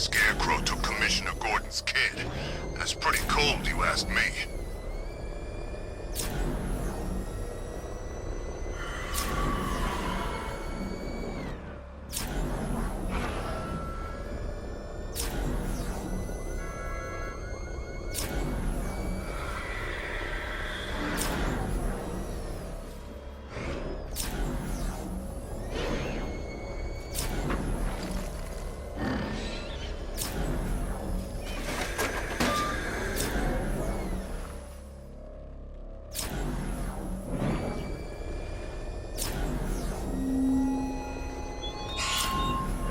Scarecrow took Commissioner Gordon's kid. That's pretty cold, you ask me.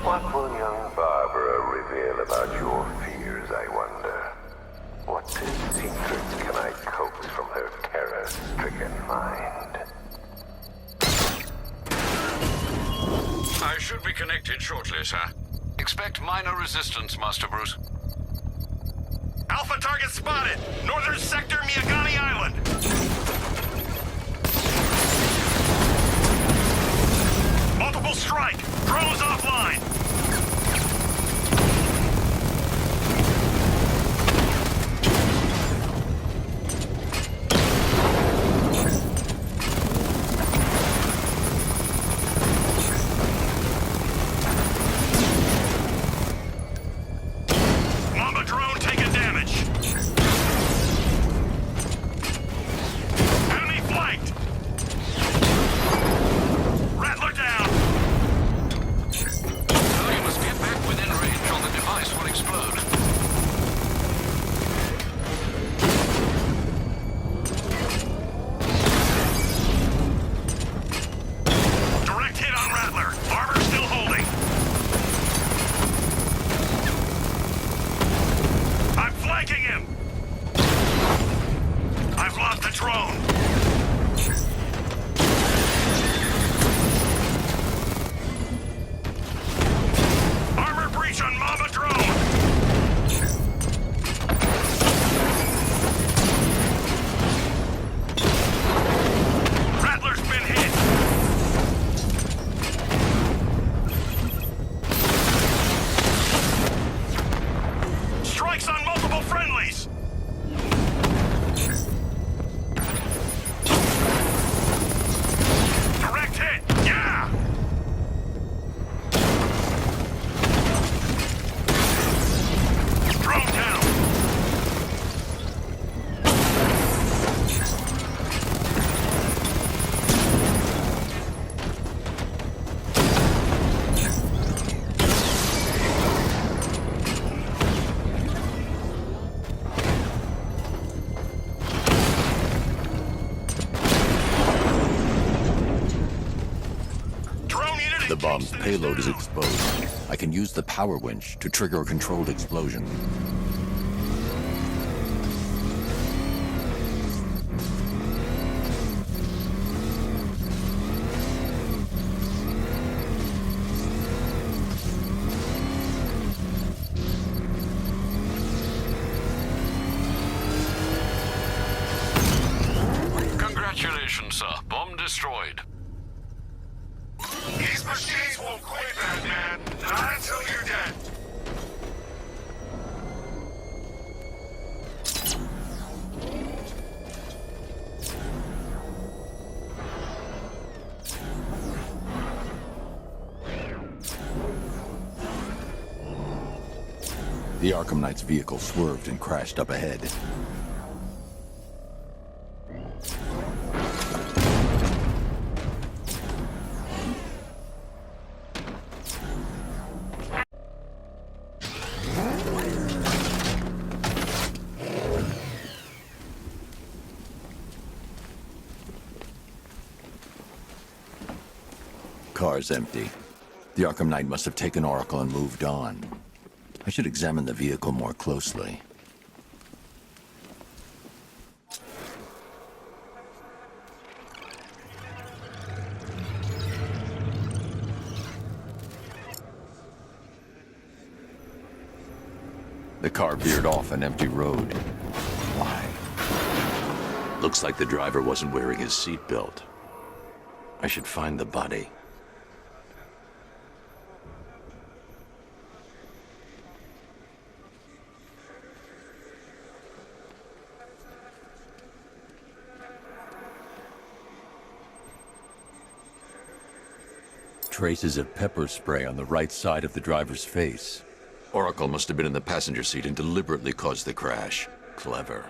What will young Barbara reveal about your fears, I wonder? What secrets can I coax from her terror-stricken mind? I should be connected shortly, sir. Expect minor resistance, Master Bruce. Alpha target spotted! Northern sector, Miyagani Island! Multiple strike! Drones offline! Mamba drone taking damage! Enemy flanked! Rattler down! Oh, you must get back within range or the device will explode. Direct hit on Rattler. Armor still holding. I'm flanking him. I've lost the drone. Armor breach on Mamba drone. Rattler's been hit. Strikes on multiple friendlies. Direct hit. Yeah. Drone down. Drone unit. The bomb's engaged. payload is exposed. I can use the power winch to trigger a controlled explosion. Congratulations, sir. Bomb destroyed. These machines won't quit, Batman. Not until you're dead. The Arkham Knight's vehicle swerved and crashed up ahead. Car's empty. The Arkham Knight must have taken Oracle and moved on. I should examine the vehicle more closely. The car veered off an empty road. Why? Looks like the driver wasn't wearing his seatbelt. I should find the body. traces of pepper spray on the right side of the driver's face. Oracle must have been in the passenger seat and deliberately caused the crash. Clever.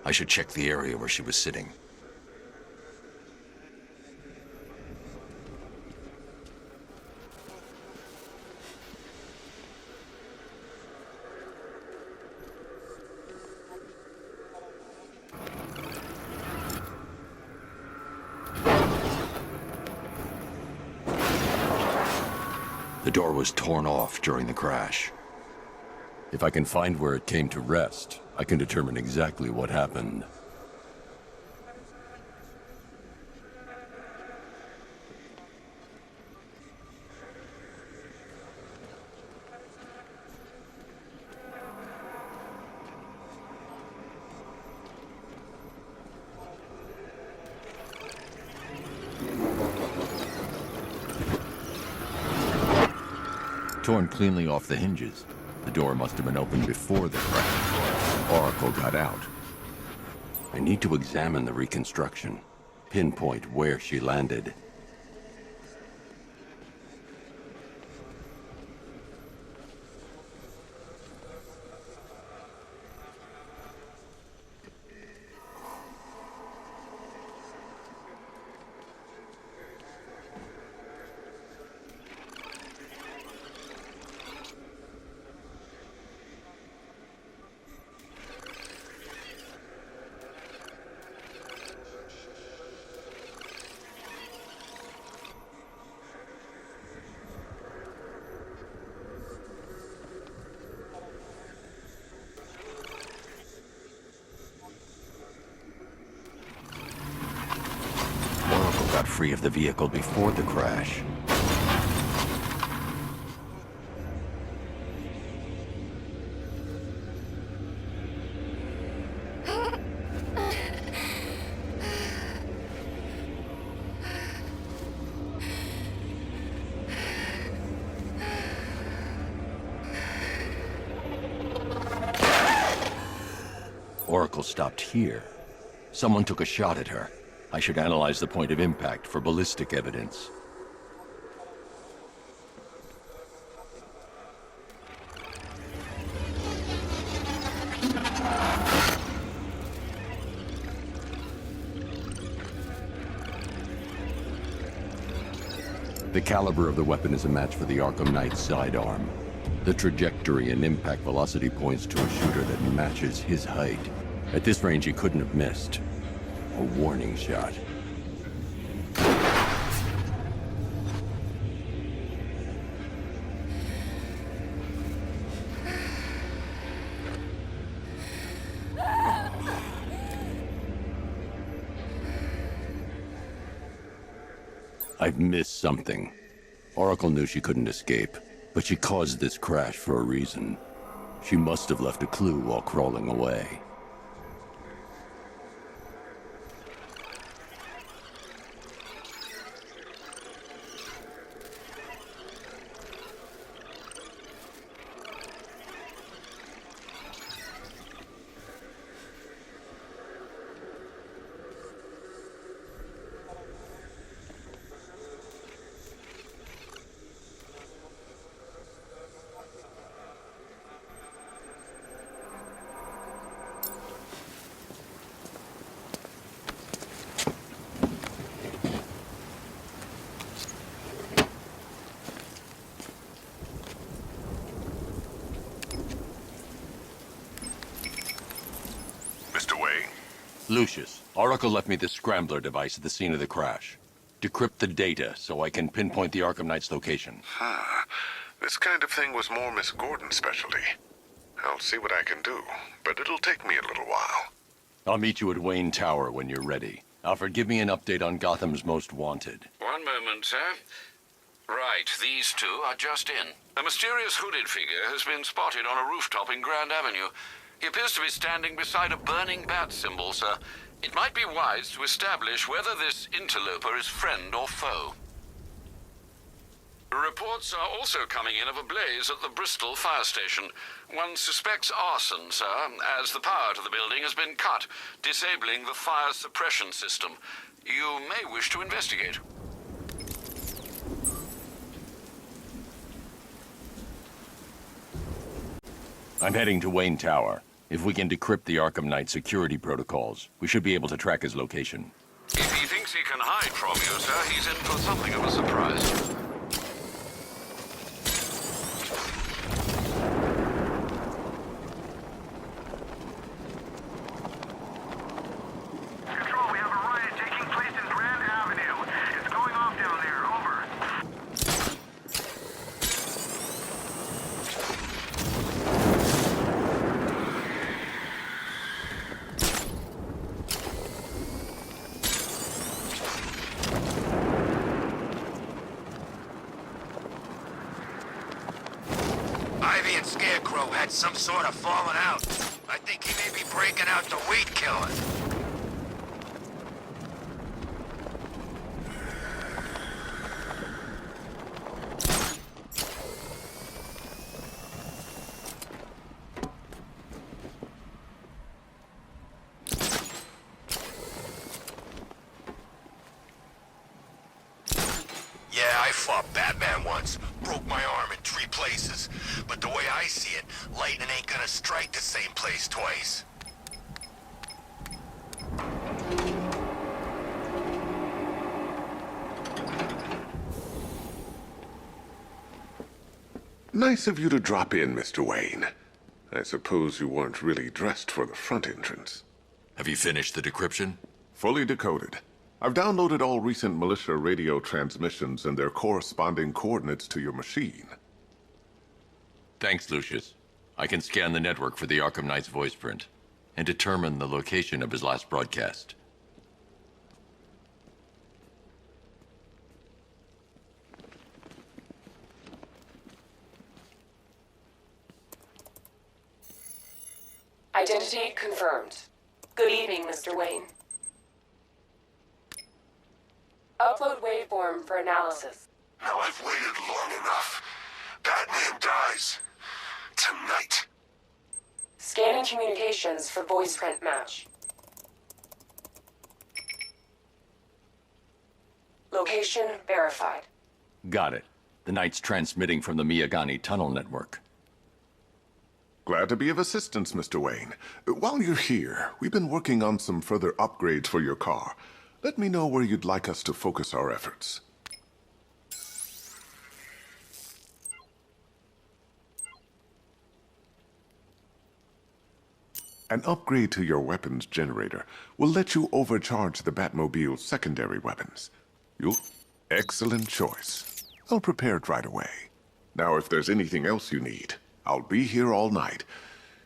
I should check the area where she was sitting. The door was torn off during the crash. If I can find where it came to rest, I can determine exactly what happened. Torn cleanly off the hinges. The door must have been opened before the crash. Oracle got out. I need to examine the reconstruction, pinpoint where she landed. Got free of the vehicle before the crash. Oracle stopped here. Someone took a shot at her. I should analyze the point of impact for ballistic evidence. The caliber of the weapon is a match for the Arkham Knight's sidearm. The trajectory and impact velocity points to a shooter that matches his height. At this range, he couldn't have missed. A warning shot. I've missed something. Oracle knew she couldn't escape, but she caused this crash for a reason. She must have left a clue while crawling away. Lucius, Oracle left me the scrambler device at the scene of the crash. Decrypt the data so I can pinpoint the Arkham Knight's location. This kind of thing was more Miss Gordon's specialty. I'll see what I can do, but it'll take me a little while. I'll meet you at Wayne Tower when you're ready. Alfred, give me an update on Gotham's Most Wanted. One moment, sir. Right, these two are just in. A mysterious hooded figure has been spotted on a rooftop in Grand Avenue. He appears to be standing beside a burning bat symbol, sir. It might be wise to establish whether this interloper is friend or foe. Reports are also coming in of a blaze at the Bristol fire station. One suspects arson, sir, as the power to the building has been cut, disabling the fire suppression system. You may wish to investigate. I'm heading to Wayne Tower. If we can decrypt the Arkham Knight security protocols, we should be able to track his location. If he thinks he can hide from you, sir, he's in for something of a surprise. Control, we have a riot taking place in Grand Avenue. It's going off down there. Over. Ivy and Scarecrow had some sort of falling out. I think he may be breaking out the weed killer. Yeah, I fought Batman once. Broke my arm in 3 places. But the way I see it, lightning ain't gonna strike the same place twice. Nice of you to drop in, Mr. Wayne. I suppose you weren't really dressed for the front entrance. Have you finished the decryption? Fully decoded. I've downloaded all recent militia radio transmissions and their corresponding coordinates to your machine. Thanks, Lucius. I can scan the network for the Arkham Knight's voice print and determine the location of his last broadcast. Identity confirmed. Good evening, Mr. Wayne. Upload waveform for analysis. Now I've waited long enough. Batman dies. Tonight. Scanning communications for voice print match. Location verified. Got it. The Knight's transmitting from the Miyagani tunnel network. Glad to be of assistance, Mr. Wayne. While you're here, we've been working on some further upgrades for your car. Let me know where you'd like us to focus our efforts. An upgrade to your weapons generator will let you overcharge the Batmobile's secondary weapons. Excellent choice. I'll prepare it right away. Now, if there's anything else you need, I'll be here all night.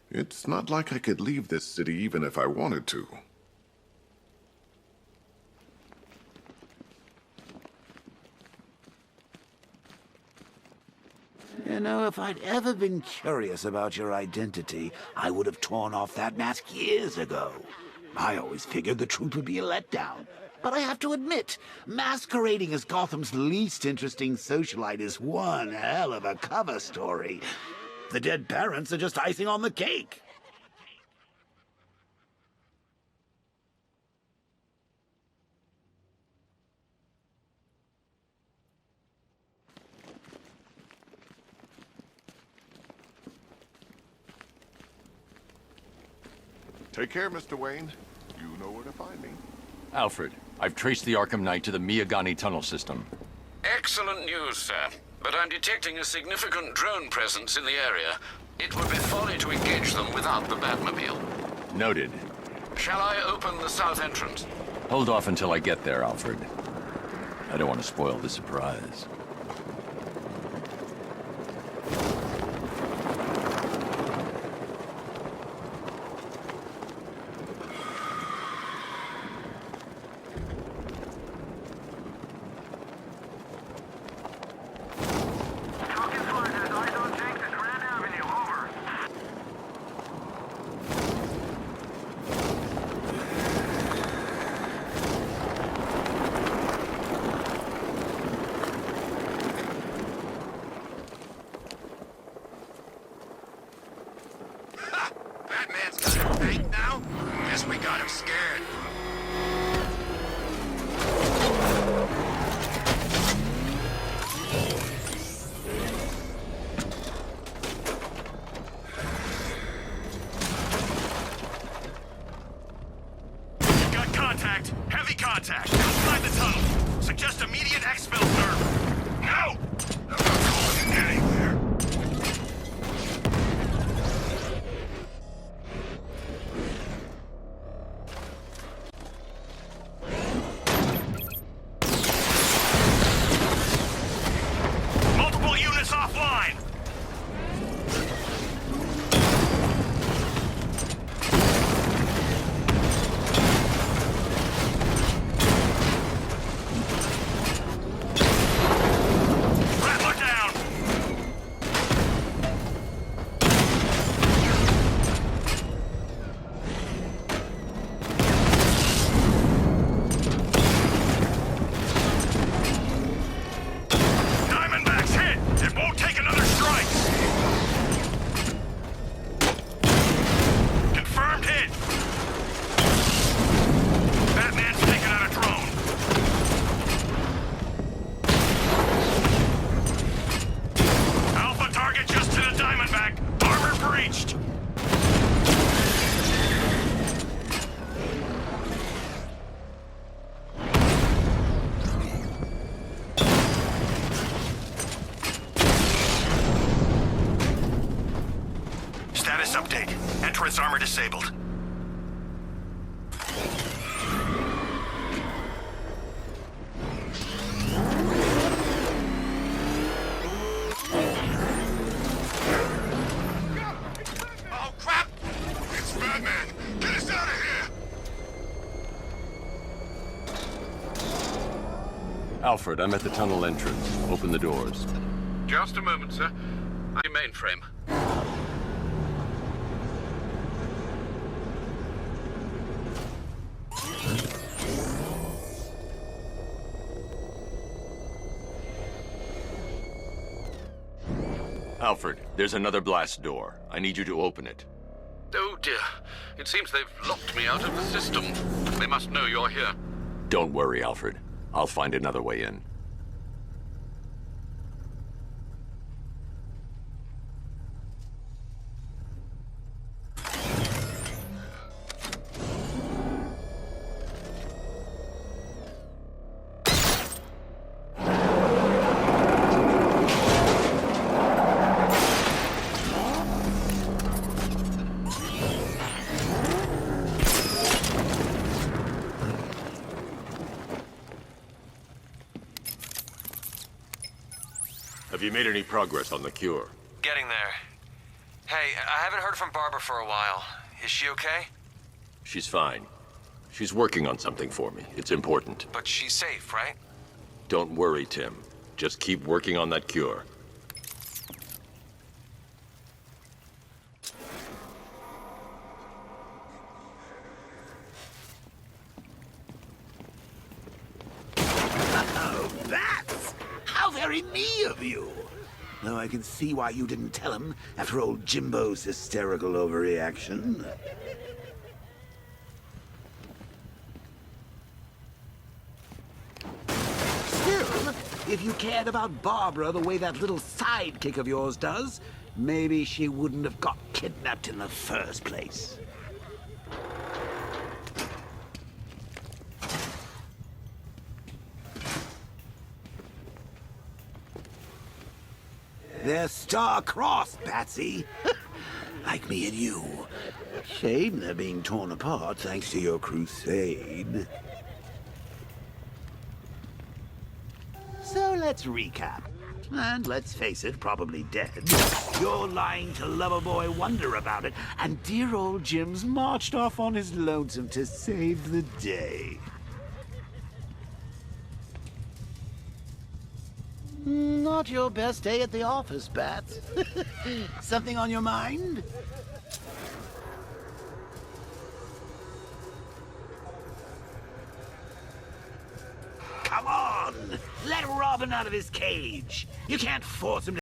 It's not like I could leave this city even if I wanted to. You know, if I'd ever been curious about your identity, I would have torn off that mask years ago. I always figured the truth would be a letdown. But I have to admit, masquerading as Gotham's least interesting socialite is one hell of a cover story. The dead parents are just icing on the cake. Take care, Mr. Wayne. You know where to find me. Alfred, I've traced the Arkham Knight to the Miyagani tunnel system. Excellent news, sir. But I'm detecting a significant drone presence in the area. It would be folly to engage them without the Batmobile. Noted. Shall I open the south entrance? Hold off until I get there, Alfred. I don't want to spoil the surprise. Talking Floyd has eyes on tanks at Grand Avenue. Over. Ha! Batman's got a tank now? Guess we got him scared. contact outside the tunnel. Suggest immediate exfil, sir. No! I'm not going anywhere. Multiple units offline. Rattler down. Diamondback's hit. It won't take another strike. Confirmed hit. Batman's taking out a drone. Alpha target just to the Diamondback. Armor breached. Status update. Entrance armor disabled. Oh, crap! It's Batman! Get us out of here! Alfred, I'm at the tunnel entrance. Open the doors. Just a moment, sir. I'm mainframe. Alfred, there's another blast door. I need you to open it. Oh dear. It seems they've locked me out of the system. They must know you're here. Don't worry, Alfred. I'll find another way in. Have you made any progress on the cure? Getting there. Hey, I haven't heard from Barbara for a while. Is she okay? She's fine. She's working on something for me. It's important. But she's safe, right? Don't worry, Tim. Just keep working on that cure. Oh, that's how very me of you. Though I can see why you didn't tell him after old Jimbo's hysterical overreaction. Still, if you cared about Barbara the way that little sidekick of yours does, maybe she wouldn't have got kidnapped in the first place. They're star-crossed, Patsy. Like me and you. Shame they're being torn apart thanks to your crusade. So let's recap. And let's face it, probably dead. You're lying to Loverboy Wonder about it, and dear old Jim's marched off on his lonesome to save the day. Not your best day at the office, Bats. Something on your mind? Come on! Let Robin out of his cage! You can't force him to